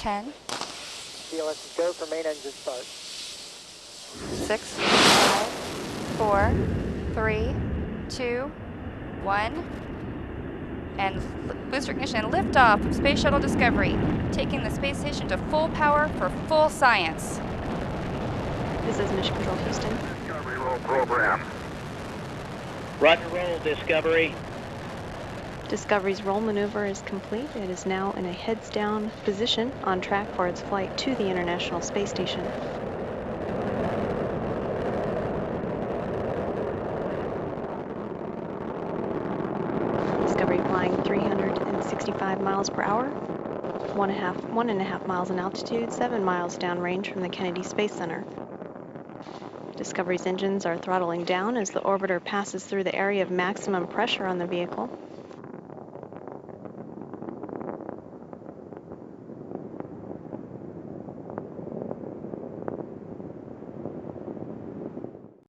10, CLS go for main engine start. 6, 5, 4, 3, 2, 1. And booster ignition and liftoff of Space Shuttle Discovery, taking the space station to full power for full science. This is Mission Control Houston. Discovery roll program. Roger, roll, Discovery. Discovery's roll maneuver is complete. It is now in a heads-down position on track for its flight to the International Space Station. Discovery flying 365 miles per hour, 1.5 miles in altitude, 7 miles downrange from the Kennedy Space Center. Discovery's engines are throttling down as the orbiter passes through the area of maximum pressure on the vehicle.